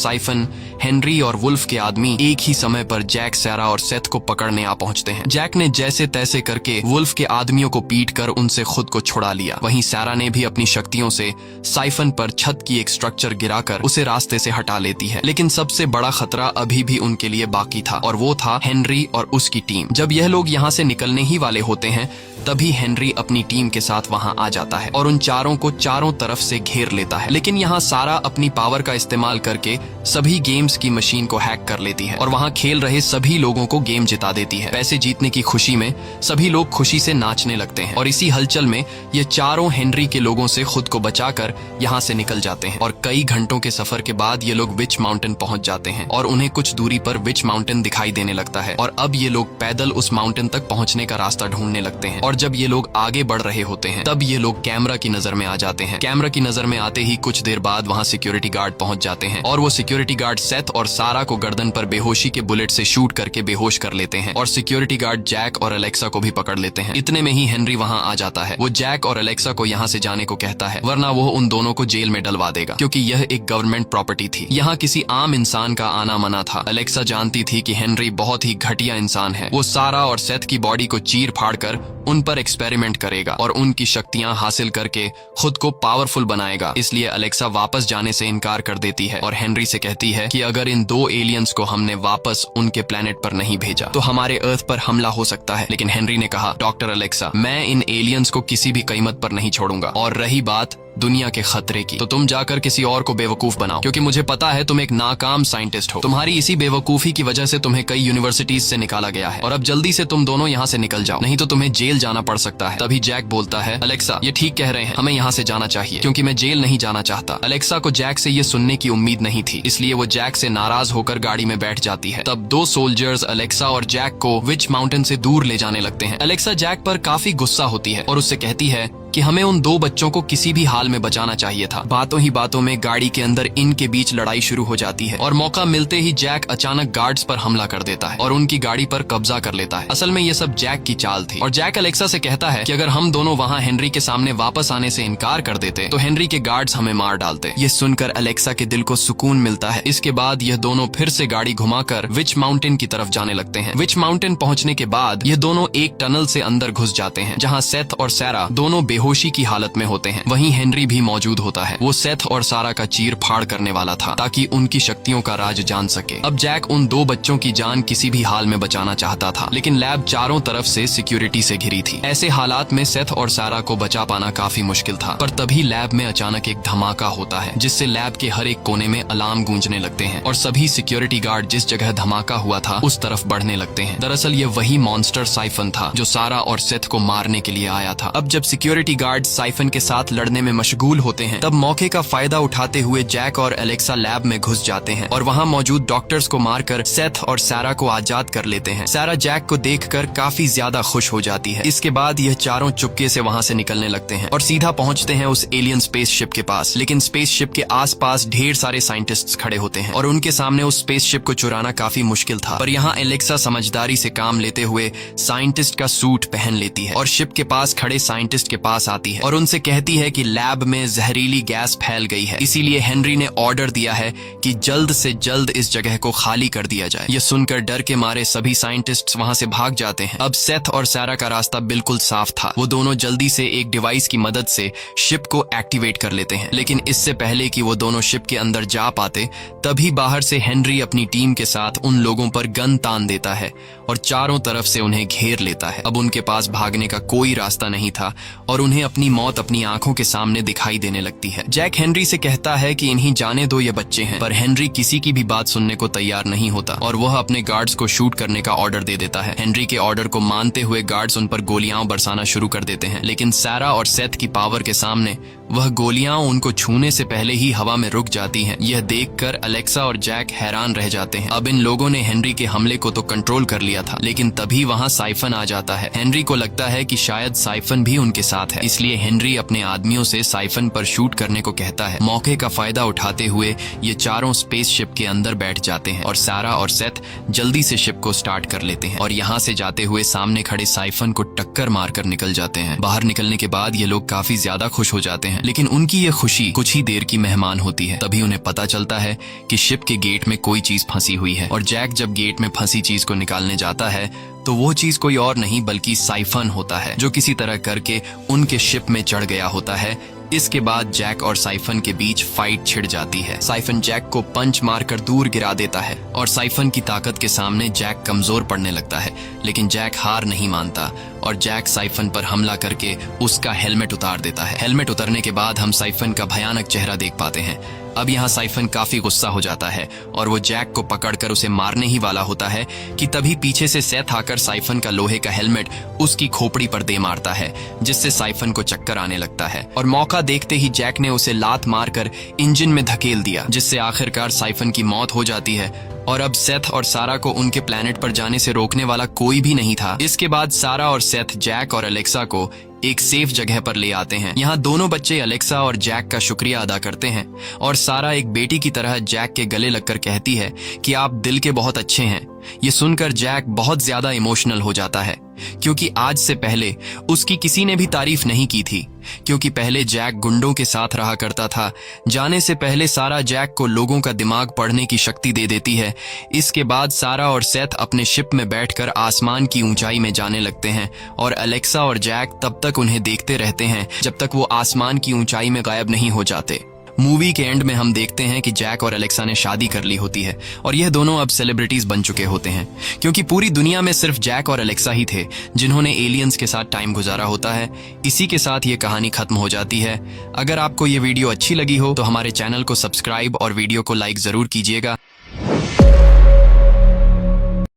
Siphon, Henry और wolf के आदमी एक ही समय पर जैक, सैरा और सेथ को पकड़ने आ पहुंचते हैं। जैक ने जैसे तैसे करके वुल्फ के आदमियों को पीटकर उनसे खुद को छुड़ा लिया। वहीं सैरा ने भी अपनी शक्तियों से साइफन पर छत की एक स्ट्रक्चर गिराकर उसे रास्ते से हटा लेती है। लेकिन सबसे बड़ा खतरा अभी भी उनके लिए बाकी था और वो था हेनरी और उसकी टीम। जब यह लोग यहाँ से निकलने ही वाले होते हैं तभी हेनरी अपनी टीम के साथ वहां आ जाता है और उन चारों को चारों तरफ से घेर लेता है। लेकिन यहाँ सारा अपनी पावर का इस्तेमाल करके सभी गेम्स की मशीन को हैक कर लेती है और वहां खेल रहे सभी लोगों को गेम जिता देती है। पैसे जीतने की खुशी में सभी लोग खुशी से नाचने लगते हैं और इसी हलचल में ये चारों हेनरी के लोगों से खुद को बचाकर यहाँ से निकल जाते हैं। और कई घंटों के सफर के बाद ये लोग विच माउंटेन पहुंच जाते हैं और उन्हें कुछ दूरी पर विच माउंटेन दिखाई देने लगता है और अब ये लोग पैदल उस माउंटेन तक पहुंचने का रास्ता ढूंढने लगते हैं। और जब ये लोग आगे बढ़ रहे होते हैं तब ये लोग कैमरा की नजर में आ जाते हैं। कैमरा की नजर में आते ही कुछ देर बाद वहां सिक्योरिटी गार्ड पहुंच जाते हैं और वो सिक्योरिटी गार्ड सेथ और सारा को गर्दन पर बेहोशी के बुलेट से शूट करके बेहोश कर लेते हैं और सिक्योरिटी गार्ड जैक और अलेक्सा को भी पकड़ लेते हैं। इतने में ही हेनरी वहां आ जाता है। वो जैक और अलेक्सा को यहाँ से जाने को कहता है वरना वो उन दोनों को जेल में डलवा देगा क्योंकि यह एक गवर्नमेंट प्रॉपर्टी थी। यहाँ किसी आम इंसान का आना मना था। अलेक्सा जानती थी कि हेनरी बहुत ही घटिया इंसान है। वो सारा और सेथ की बॉडी को चीर फाड़ कर उन पर एक्सपेरिमेंट करेगा और उनकी शक्तियां हासिल करके खुद को पावरफुल बनाएगा। इसलिए अलेक्सा वापस जाने से इनकार कर देती है और हेनरी से कहती है कि अगर इन दो एलियंस को हमने वापस उनके प्लेनेट पर नहीं भेजा तो हमारे अर्थ पर हमला हो सकता है। लेकिन हेनरी ने कहा डॉक्टर अलेक्सा, मैं इन एलियंस को किसी भी कीमत पर नहीं छोड़ूंगा और रही बात दुनिया के खतरे की तो तुम जाकर किसी और को बेवकूफ बनाओ क्योंकि मुझे पता है तुम एक नाकाम साइंटिस्ट हो। तुम्हारी इसी बेवकूफी की वजह से तुम्हें कई यूनिवर्सिटीज से निकाला गया है और अब जल्दी से तुम दोनों यहाँ से निकल जाओ नहीं तो तुम्हें जेल जाना पड़ सकता है। तभी जैक बोलता है अलेक्सा ये ठीक कह रहे हैं, हमें यहाँ से जाना चाहिए क्योंकि मैं जेल नहीं जाना चाहता। अलेक्सा को जैक से ये सुनने की उम्मीद नहीं थी इसलिए वो जैक से नाराज होकर गाड़ी में बैठ जाती है। तब दो सोल्जर्स अलेक्सा और जैक को विच माउंटेन से दूर ले जाने लगते हैं। अलेक्सा जैक पर काफी गुस्सा होती है और उससे कहती है कि हमें उन दो बच्चों को किसी भी हाल में बचाना चाहिए था। बातों ही बातों में गाड़ी के अंदर इनके बीच लड़ाई शुरू हो जाती है और मौका मिलते ही जैक अचानक गार्ड्स पर हमला कर देता है और उनकी गाड़ी पर कब्जा कर लेता है। असल में ये सब जैक की चाल थी और जैक अलेक्सा से कहता है कि अगर हम दोनों वहाँ हेनरी के सामने वापस आने से इनकार कर देते तो हेनरी के गार्ड्स हमें मार डालते। ये सुनकर अलेक्सा के दिल को सुकून मिलता है। इसके बाद यह दोनों फिर से गाड़ी घुमाकर विच माउंटेन की तरफ जाने लगते हैं। विच माउंटेन पहुंचने के बाद ये दोनों एक टनल से अंदर घुस जाते हैं जहाँ सेथ और सैरा दोनों बेहोशी की हालत में होते हैं। वहीं हेनरी भी मौजूद होता है। वो सेथ और सारा का चीर फाड़ करने वाला था ताकि उनकी शक्तियों का राज जान सके। अब जैक उन दो बच्चों की जान किसी भी हाल में बचाना चाहता था लेकिन लैब चारों तरफ से सिक्योरिटी से घिरी थी। ऐसे हालात में सेथ और सारा को बचा पाना काफी मुश्किल था। पर तभी लैब में अचानक एक धमाका होता है जिससे लैब के हर एक कोने में अलार्म गूंजने लगते हैं और सभी सिक्योरिटी गार्ड जिस जगह धमाका हुआ था उस तरफ बढ़ने लगते हैं। दरअसल ये वही मॉन्स्टर साइफन था जो सारा और सेथ को मारने के लिए आया था। अब जब सिक्योरिटी गार्ड साइफन के साथ लड़ने में मशगूल होते हैं तब मौके का फायदा उठाते हुए जैक और अलेक्सा लैब में घुस जाते हैं और वहां मौजूद डॉक्टर्स को मारकर सेथ और सारा को आजाद कर लेते हैं। सारा जैक को देखकर काफी ज्यादा खुश हो जाती है। इसके बाद यह चारों चुपके से वहां से निकलने लगते हैं और सीधा पहुंचते हैं उस एलियन स्पेसशिप के पास। लेकिन स्पेसशिप के आसपास ढेर सारे साइंटिस्ट्स खड़े होते हैं और उनके सामने उस स्पेसशिप को चुराना काफी मुश्किल था। पर यहाँ अलेक्सा समझदारी से काम लेते हुए साइंटिस्ट का सूट पहन लेती है और शिप के पास खड़े साइंटिस्ट के पास आती है और उनसे कहती है कि लैब में जहरीली गैस फैल गई है, इसीलिए हेनरी ने ऑर्डर दिया है कि जल्द से जल्द इस जगह को खाली कर दिया जाए। ये सुनकर डर के मारे सभी साइंटिस्ट्स वहां से भाग जाते हैं। अब सेथ और सारा का रास्ता बिल्कुल साफ था। वो दोनों जल्दी से एक डिवाइस की मदद से शिप को एक्टिवेट कर लेते हैं। लेकिन इससे पहले कि वो दोनों शिप के अंदर जा पाते तभी बाहर से हेनरी अपनी टीम के साथ उन लोगों पर गन तान देता है और चारों तरफ से उन्हें घेर लेता है। अब उनके पास भागने का कोई रास्ता नहीं था और उन्हें अपनी मौत अपनी आंखों के सामने दिखाई देने लगती है। जैक हेनरी से कहता है कि इन्हीं जाने दो, ये बच्चे हैं। पर हेनरी किसी की भी बात सुनने को तैयार नहीं होता और वह अपने गार्ड्स को शूट करने का ऑर्डर दे देता है। हेनरी के ऑर्डर को मानते हुए गार्ड्स उन पर गोलियां बरसाना शुरू कर देते हैं। लेकिन सारा और सेथ की पावर के सामने वह गोलियां उनको छूने से पहले ही हवा में रुक जाती हैं। यह देखकर अलेक्सा और जैक हैरान रह जाते हैं। अब इन लोगों ने हेनरी के हमले को तो कंट्रोल कर लिया था लेकिन तभी वहां साइफन आ जाता है। हेनरी को लगता है कि शायद साइफन भी उनके साथ है, इसलिए हेनरी अपने आदमियों से साइफन पर शूट करने को कहता है। मौके का फायदा उठाते हुए ये चारों स्पेसशिप के अंदर बैठ जाते हैं और सारा और सेथ जल्दी से शिप को स्टार्ट कर लेते हैं और यहाँ से जाते हुए सामने खड़े साइफन को टक्कर मारकर निकल जाते हैं। बाहर निकलने के बाद ये लोग काफी ज्यादा खुश हो जाते हैं लेकिन उनकी ये खुशी कुछ ही देर की मेहमान होती है। तभी उन्हें पता चलता है कि शिप के गेट में कोई चीज फंसी हुई है और जैक जब गेट में फंसी चीज को निकालने जाता है तो वो चीज कोई और नहीं बल्कि साइफन होता है, जो किसी तरह करके उनके शिप में चढ़ गया होता है। इसके बाद जैक और साइफन के बीच फाइट छिड़ जाती है। साइफन जैक को पंच मारकर दूर गिरा देता है और साइफन की ताकत के सामने जैक कमजोर पड़ने लगता है, लेकिन जैक हार नहीं मानता और जैक साइफन पर हमला करके उसका हेलमेट उतार देता है। हेलमेट उतरने के बाद हम साइफन का भयानक चेहरा देख पाते हैं। अब यहाँ साइफन काफी गुस्सा हो जाता है और वो जैक को पकड़कर उसे मारने ही वाला होता है कि तभी पीछे से सेथ आकर साइफन का लोहे का हेलमेट उसकी खोपड़ी पर दे मारता है, जिससे साइफन को चक्कर आने लगता है और मौका देखते ही जैक ने उसे लात मारकर इंजन में धकेल दिया, जिससे आखिरकार साइफन की मौत हो जाती है। और अब सेथ और सारा को उनके प्लेनेट पर जाने से रोकने वाला कोई भी नहीं था। इसके बाद सारा और सेथ जैक और अलेक्सा को एक सेफ जगह पर ले आते हैं। यहाँ दोनों बच्चे अलेक्सा और जैक का शुक्रिया अदा करते हैं और सारा एक बेटी की तरह जैक के गले लगकर कहती है कि आप दिल के बहुत अच्छे हैं। ये सुनकर जैक बहुत ज्यादा इमोशनल हो जाता है, क्योंकि आज से पहले उसकी किसी ने भी तारीफ नहीं की थी, क्योंकि पहले जैक गुंडों के साथ रहा करता था। जाने से पहले सारा जैक को लोगों का दिमाग पढ़ने की शक्ति दे देती है। इसके बाद सारा और सेथ अपने शिप में बैठकर आसमान की ऊंचाई में जाने लगते हैं और अलेक्सा और जैक तब तक उन्हें देखते रहते हैं जब तक वो आसमान की ऊंचाई में गायब नहीं हो जाते। मूवी के एंड में हम देखते हैं कि जैक और अलेक्सा ने शादी कर ली होती है और यह दोनों अब सेलिब्रिटीज बन चुके होते हैं, क्योंकि पूरी दुनिया में सिर्फ जैक और अलेक्सा ही थे जिन्होंने एलियंस के साथ टाइम गुजारा होता है। इसी के साथ ये कहानी खत्म हो जाती है। अगर आपको ये वीडियो अच्छी लगी हो तो हमारे चैनल को सब्सक्राइब और वीडियो को लाइक जरूर कीजिएगा।